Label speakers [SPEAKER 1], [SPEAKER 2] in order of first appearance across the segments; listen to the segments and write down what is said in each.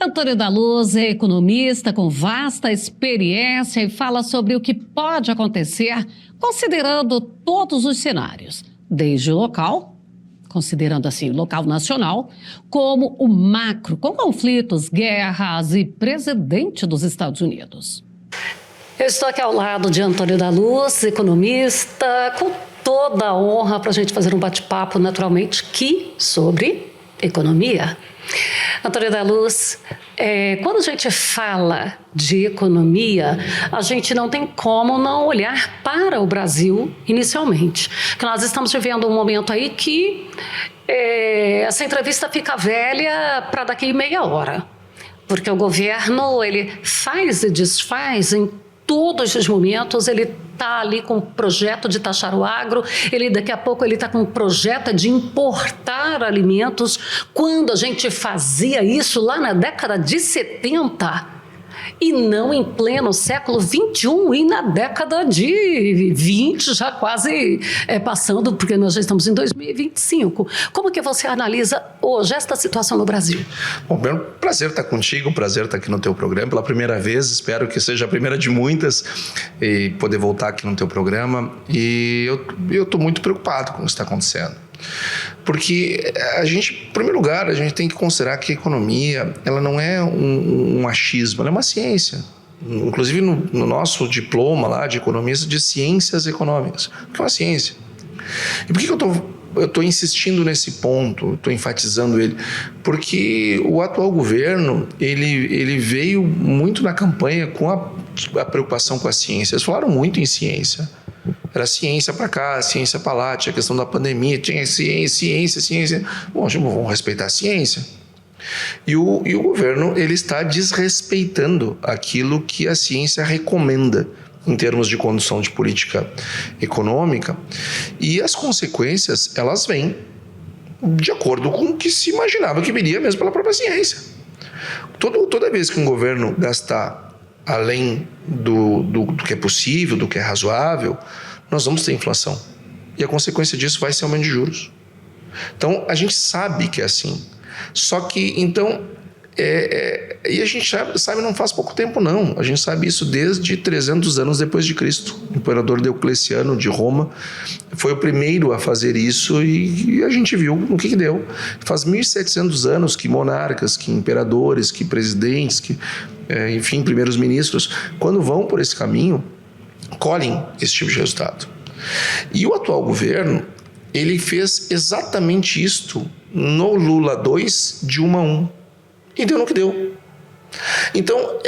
[SPEAKER 1] Antônio da Luz é economista com vasta experiência e fala sobre o que pode acontecer considerando todos os cenários, desde o local, considerando assim o local nacional, como o macro, com conflitos, guerras e presidente dos Estados Unidos. Eu estou aqui ao lado de Antônio da Luz, economista, com toda a honra para a gente fazer um bate-papo, naturalmente, aqui sobre economia. Antônio da Luz, quando a gente fala de economia, a gente não tem como não olhar para o Brasil inicialmente. Porque nós estamos vivendo um momento aí que essa entrevista fica velha para daqui meia hora. Porque o governo, ele faz e desfaz em todos os momentos, ele está ali com um projeto de taxar o agro, daqui a pouco ele está com um projeto de importar alimentos, quando a gente fazia isso lá na década de 70, e não em pleno século XXI e na década de 20, já quase passando, porque nós já estamos em 2025. Como que você analisa hoje esta situação no Brasil?
[SPEAKER 2] Bom, primeiro, prazer estar contigo, prazer estar aqui no teu programa pela primeira vez, espero que seja a primeira de muitas e poder voltar aqui no teu programa. E eu estou muito preocupado com o que está acontecendo. Porque em primeiro lugar, a gente tem que considerar que a economia, ela não é um achismo, ela é uma ciência. Inclusive no nosso diploma lá de economista, de ciências econômicas, que é uma ciência. E por que eu estou insistindo nesse ponto, estou enfatizando ele? Porque o atual governo, ele veio muito na campanha com a preocupação com a ciência. Eles falaram muito em ciência. Era ciência para cá, ciência para lá, tinha a questão da pandemia, tinha ciência. Bom, vamos respeitar a ciência. E o governo, ele está desrespeitando aquilo que a ciência recomenda em termos de condução de política econômica, e as consequências, elas vêm de acordo com o que se imaginava que viria mesmo pela própria ciência. Toda vez que um governo gastar além do que é possível, do que é razoável, nós vamos ter inflação. E a consequência disso vai ser aumento de juros. Então, a gente sabe que é assim. Só que, então, e a gente sabe não faz pouco tempo, não. A gente sabe isso desde 300 anos depois de Cristo. O imperador Diocleciano de Roma foi o primeiro a fazer isso e a gente viu no que deu. Faz 1.700 anos que monarcas, que imperadores, que presidentes, enfim, primeiros ministros, quando vão por esse caminho, colhem esse tipo de resultado. E o atual governo, ele fez exatamente isto no Lula 2, de 1 a 1. E deu no que deu. Então,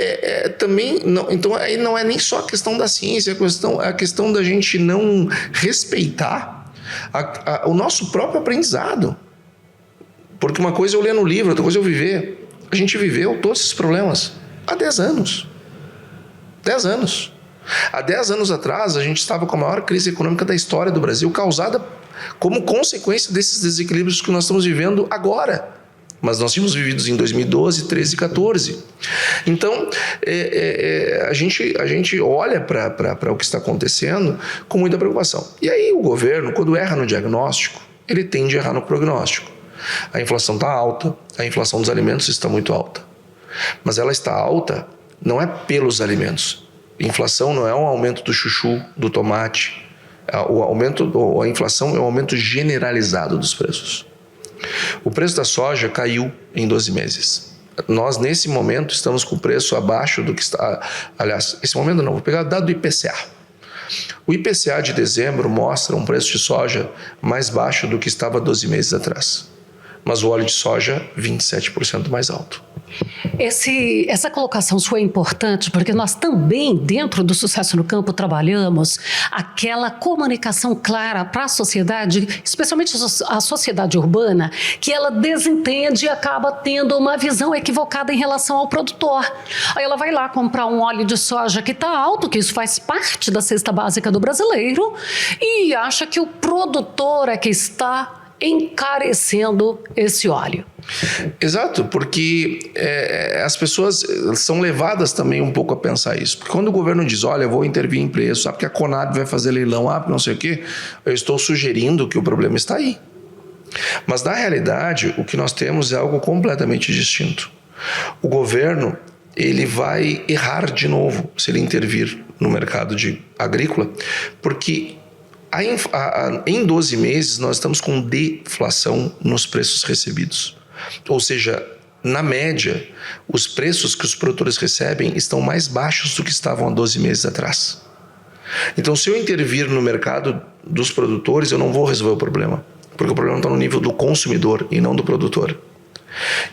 [SPEAKER 2] também não, então aí não é nem só a questão da ciência, a questão da gente não respeitar o nosso próprio aprendizado. Porque uma coisa é eu ler no livro, outra coisa é eu viver. A gente viveu todos esses problemas há 10 anos. 10 anos. Há 10 anos atrás, a gente estava com a maior crise econômica da história do Brasil, causada como consequência desses desequilíbrios que nós estamos vivendo agora. Mas nós tínhamos vivido em 2012, 13 e 14. Então, a gente olha para o que está acontecendo com muita preocupação. E aí o governo, quando erra no diagnóstico, ele tende a errar no prognóstico. A inflação está alta, a inflação dos alimentos está muito alta. Mas ela está alta não é pelos alimentos. Inflação não é um aumento do chuchu, do tomate. A inflação é um aumento generalizado dos preços. O preço da soja caiu em 12 meses. Nós, nesse momento, estamos com o preço abaixo do que está... Aliás, esse momento não, vou pegar o dado do IPCA. O IPCA de dezembro mostra um preço de soja mais baixo do que estava 12 meses atrás. Mas o óleo de soja, 27% mais alto.
[SPEAKER 1] Essa colocação sua é importante porque nós também, dentro do Sucesso no Campo, trabalhamos aquela comunicação clara para a sociedade, especialmente a sociedade urbana, que ela desentende e acaba tendo uma visão equivocada em relação ao produtor. Aí ela vai lá comprar um óleo de soja que está alto, que isso faz parte da cesta básica do brasileiro, e acha que o produtor é que está encarecendo esse óleo.
[SPEAKER 2] Exato, porque as pessoas são levadas também um pouco a pensar isso. Porque quando o governo diz, olha, eu vou intervir em preço, sabe que a Conab vai fazer leilão, não sei o quê, eu estou sugerindo que o problema está aí. Mas na realidade, o que nós temos é algo completamente distinto. O governo, ele vai errar de novo se ele intervir no mercado agrícola, porque em 12 meses nós estamos com deflação nos preços recebidos. Ou seja, na média, os preços que os produtores recebem estão mais baixos do que estavam há 12 meses atrás. Então, se eu intervir no mercado dos produtores, eu não vou resolver o problema, porque o problema está no nível do consumidor e não do produtor.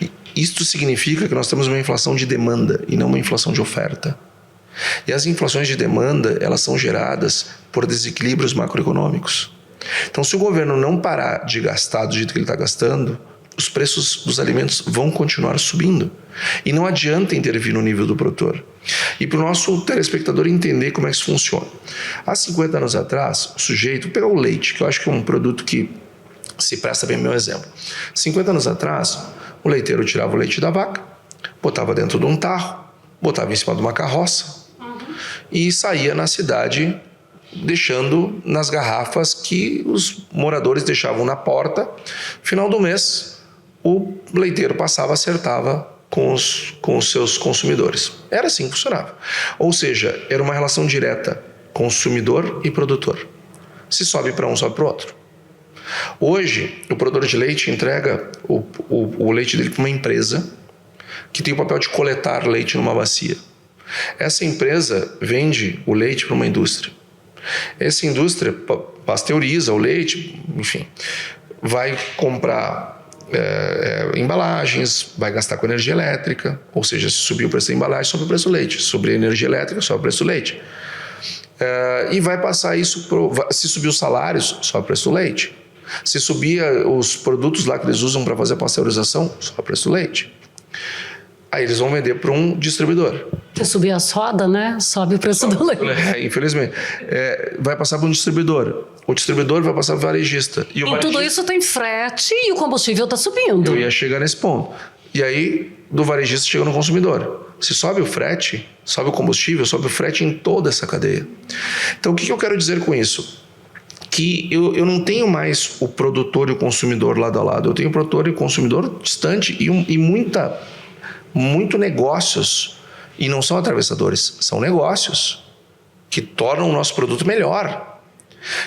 [SPEAKER 2] E isto significa que nós temos uma inflação de demanda e não uma inflação de oferta. E as inflações de demanda, elas são geradas por desequilíbrios macroeconômicos. Então, se o governo não parar de gastar do jeito que ele está gastando, os preços dos alimentos vão continuar subindo. E não adianta intervir no nível do produtor. E para o nosso telespectador entender como é que isso funciona. Há 50 anos atrás, o sujeito, vou pegar o leite, que eu acho que é um produto que se presta bem ao meu exemplo. 50 anos atrás, o leiteiro tirava o leite da vaca, botava dentro de um tarro, botava em cima de uma carroça e saía na cidade deixando nas garrafas que os moradores deixavam na porta. Final do mês, o leiteiro passava, acertava com os seus consumidores. Era assim que funcionava. Ou seja, era uma relação direta, consumidor e produtor. Se sobe para um, sobe para o outro. Hoje, o produtor de leite entrega o leite dele para uma empresa que tem o papel de coletar leite numa bacia. Essa empresa vende o leite para uma indústria. Essa indústria pasteuriza o leite, enfim, vai comprar embalagens, vai gastar com energia elétrica, ou seja, se subir o preço da embalagem, sobe o preço do leite. Se subir a energia elétrica, sobe o preço do leite. E vai passar isso, se subir os salários, sobe o preço do leite. Se subir os produtos lá que eles usam para fazer a pasteurização, sobe o preço do leite. Aí eles vão vender para um distribuidor.
[SPEAKER 1] Se subir a soda, né? Sobe o preço do leite.
[SPEAKER 2] Infelizmente. Vai passar para um distribuidor. O distribuidor vai passar para o varejista. E
[SPEAKER 1] tudo isso tem frete e o combustível está subindo.
[SPEAKER 2] Eu ia chegar nesse ponto. E aí, do varejista chega no consumidor. Se sobe o frete, sobe o combustível, sobe o frete em toda essa cadeia. Então, o que eu quero dizer com isso? Que eu não tenho mais o produtor e o consumidor lado a lado. Eu tenho o produtor e o consumidor distante e muito negócios. E não são atravessadores, são negócios que tornam o nosso produto melhor,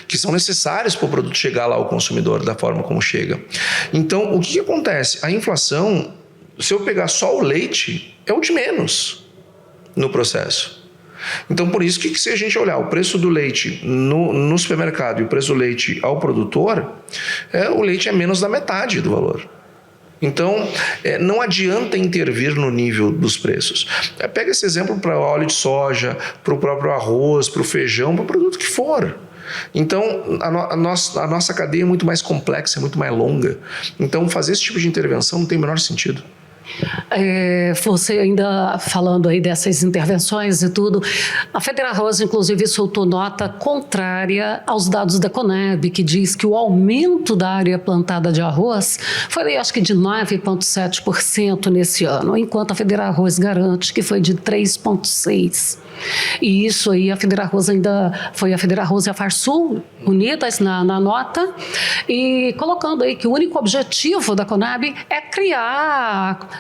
[SPEAKER 2] que são necessários para o produto chegar lá ao consumidor da forma como chega. Então, o que acontece? A inflação, se eu pegar só o leite, é o de menos no processo. Então, por isso que se a gente olhar o preço do leite no supermercado e o preço do leite ao produtor, o leite é menos da metade do valor. Então, não adianta intervir no nível dos preços. Pega esse exemplo para o óleo de soja, para o próprio arroz, para o feijão, para o produto que for. Então, a nossa cadeia é muito mais complexa, é muito mais longa. Então, fazer esse tipo de intervenção não tem o menor sentido.
[SPEAKER 1] Você ainda falando aí dessas intervenções e tudo, a FEDERARROZ inclusive soltou nota contrária aos dados da Conab, que diz que o aumento da área plantada de arroz foi, acho que de 9,7% nesse ano, enquanto a FEDERARROZ garante que foi de 3,6%. E isso aí, a FEDERARROZ ainda foi a FEDERARROZ e a Farsul unidas na nota, e colocando aí que o único objetivo da Conab é criar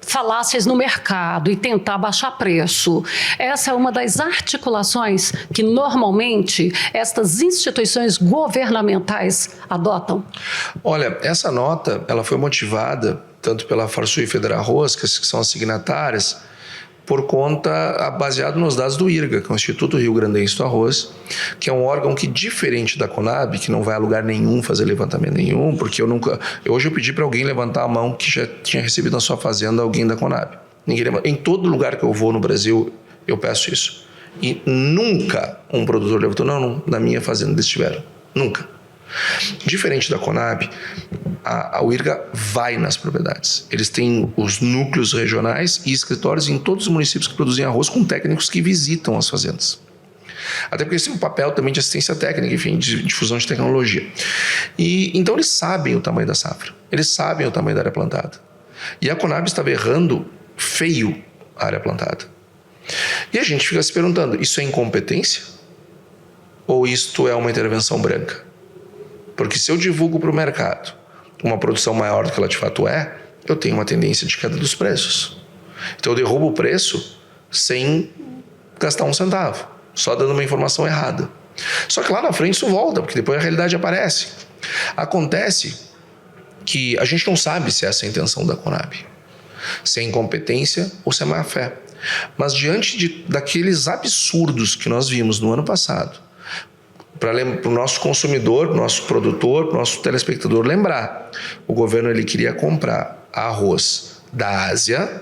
[SPEAKER 1] falácias no mercado e tentar baixar preço. Essa é uma das articulações que normalmente estas instituições governamentais adotam.
[SPEAKER 2] Olha, essa nota ela foi motivada tanto pela Farsul e FEDERARROZ, que são as signatárias, por conta, baseado nos dados do IRGA, que é o Instituto Rio Grandense do Arroz, que é um órgão que, diferente da Conab, que não vai a lugar nenhum fazer levantamento nenhum, porque hoje eu pedi para alguém levantar a mão que já tinha recebido na sua fazenda alguém da Conab. Em todo lugar que eu vou no Brasil, eu peço isso. E nunca um produtor levantou, não, na minha fazenda eles tiveram. Nunca. Diferente da Conab, o IRGA vai nas propriedades. Eles têm os núcleos regionais e escritórios em todos os municípios que produzem arroz, com técnicos que visitam as fazendas. Até porque eles têm um papel também de assistência técnica, enfim, de difusão de tecnologia. Então eles sabem o tamanho da safra, eles sabem o tamanho da área plantada. E a Conab estava errando feio a área plantada. E a gente fica se perguntando, isso é incompetência? Ou isto é uma intervenção branca? Porque se eu divulgo para o mercado uma produção maior do que ela de fato é, eu tenho uma tendência de queda dos preços. Então eu derrubo o preço sem gastar um centavo, só dando uma informação errada. Só que lá na frente isso volta, porque depois a realidade aparece. Acontece que a gente não sabe se essa é a intenção da Conab, se é incompetência ou se é má fé. Mas diante daqueles absurdos que nós vimos no ano passado, para o nosso consumidor, nosso produtor, nosso telespectador lembrar, o governo ele queria comprar arroz da Ásia,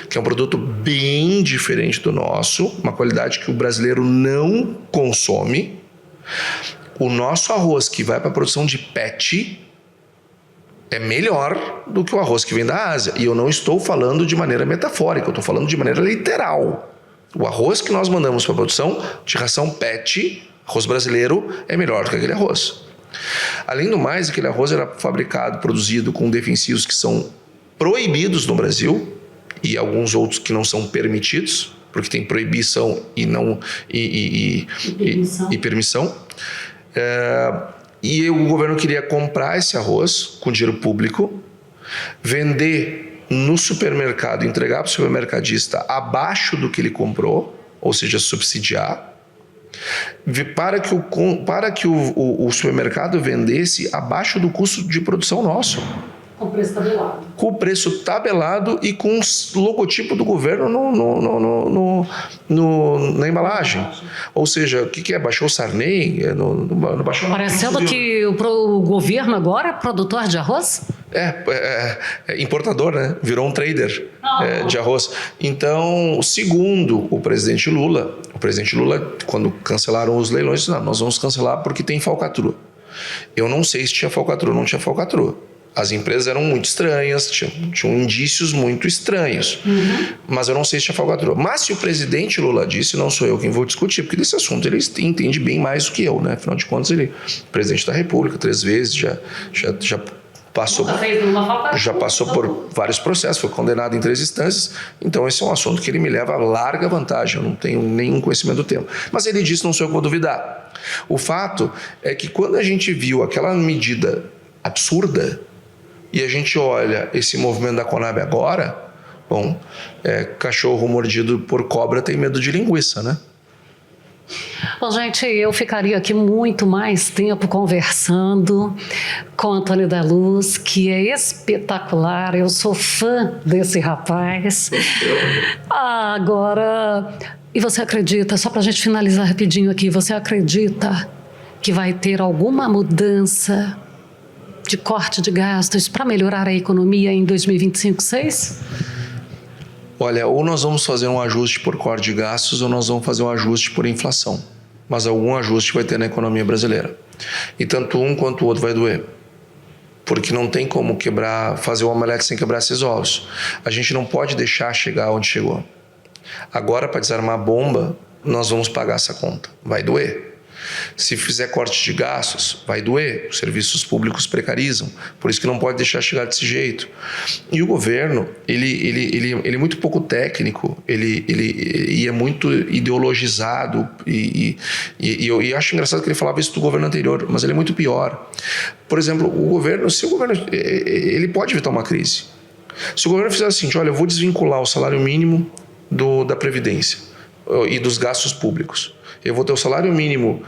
[SPEAKER 2] que é um produto bem diferente do nosso, uma qualidade que o brasileiro não consome. O nosso arroz que vai para a produção de PET é melhor do que o arroz que vem da Ásia. E eu não estou falando de maneira metafórica, eu estou falando de maneira literal. O arroz que nós mandamos para a produção de ração PET, arroz brasileiro, é melhor do que aquele arroz. Além do mais, aquele arroz era fabricado, produzido com defensivos que são proibidos no Brasil e alguns outros que não são permitidos, porque tem proibição e não e permissão. E o governo queria comprar esse arroz com dinheiro público, vender no supermercado, entregar para o supermercadista abaixo do que ele comprou, ou seja, subsidiar, para que o supermercado vendesse abaixo do custo de produção nosso.
[SPEAKER 1] Com o preço tabelado.
[SPEAKER 2] Com o preço tabelado e com o logotipo do governo na embalagem. Ou seja, o que é? Baixou o Sarney? Não baixou.
[SPEAKER 1] Parecendo que o governo agora é produtor de arroz?
[SPEAKER 2] É importador, né? Virou um trader de arroz. Então, segundo o presidente Lula, quando cancelaram os leilões, disse, não, nós vamos cancelar porque tem falcatrua. Eu não sei se tinha falcatrua ou não tinha falcatrua. As empresas eram muito estranhas, tinham indícios muito estranhos. Mas eu não sei se tinha falcatrua. Mas se o presidente Lula disse, não sou eu quem vou discutir, porque desse assunto ele entende bem mais do que eu, né? Afinal de contas, ele é presidente da República 3 vezes, já passou por vários processos, foi condenado em 3 instâncias. Então esse é um assunto que ele me leva a larga vantagem, eu não tenho nenhum conhecimento do tema. Mas ele disse, não sou eu que vou duvidar. O fato é que quando a gente viu aquela medida absurda, e a gente olha esse movimento da Conab agora, bom, cachorro mordido por cobra tem medo de linguiça, né?
[SPEAKER 1] Bom, gente, eu ficaria aqui muito mais tempo conversando com o Antônio da Luz, que é espetacular, eu sou fã desse rapaz. Agora, e você acredita, só para a gente finalizar rapidinho aqui, você acredita que vai ter alguma mudança de corte de gastos para melhorar a economia em 2025-6?
[SPEAKER 2] Olha, ou nós vamos fazer um ajuste por corte de gastos ou nós vamos fazer um ajuste por inflação. Mas algum ajuste vai ter na economia brasileira. E tanto um quanto o outro vai doer. Porque não tem como fazer o omelete sem quebrar esses ovos. A gente não pode deixar chegar onde chegou. Agora, para desarmar a bomba, nós vamos pagar essa conta. Vai doer. Se fizer corte de gastos, vai doer. Os serviços públicos precarizam. Por isso que não pode deixar chegar desse jeito. E o governo, ele é muito pouco técnico, ele é muito ideologizado. E eu acho engraçado que ele falava isso do governo anterior, mas ele é muito pior. Por exemplo, se o governo ele pode evitar uma crise. Se o governo fizer assim, olha, eu vou desvincular o salário mínimo da Previdência e dos gastos públicos. Eu vou ter o salário mínimo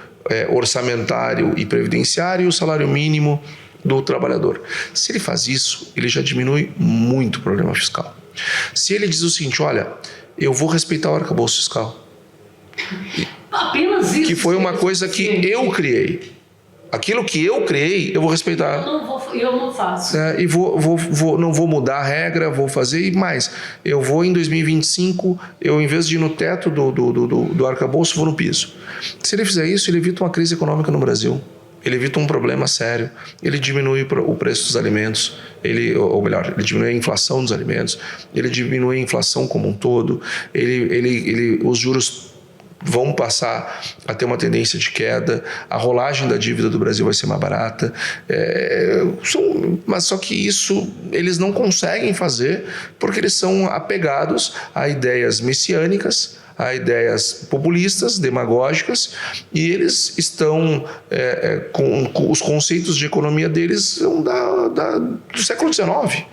[SPEAKER 2] orçamentário e previdenciário e o salário mínimo do trabalhador. Se ele faz isso, ele já diminui muito o problema fiscal. Se ele diz o seguinte, olha, eu vou respeitar o arcabouço fiscal.
[SPEAKER 1] Apenas isso.
[SPEAKER 2] Que foi uma coisa que eu criei. Aquilo que eu criei, eu vou respeitar.
[SPEAKER 1] Eu não faço.
[SPEAKER 2] E não vou mudar a regra, vou fazer e mais. Eu vou em 2025, em vez de ir no teto do arcabouço, vou no piso. Se ele fizer isso, ele evita uma crise econômica no Brasil. Ele evita um problema sério. Ele diminui o preço dos alimentos, ele diminui a inflação dos alimentos, ele diminui a inflação como um todo, os juros vão passar a ter uma tendência de queda, a rolagem da dívida do Brasil vai ser mais barata, mas só que isso eles não conseguem fazer porque eles são apegados a ideias messiânicas, a ideias populistas, demagógicas, e eles estão com os conceitos de economia deles são do século XIX.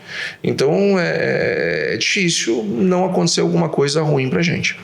[SPEAKER 2] Então é difícil não acontecer alguma coisa ruim para a gente.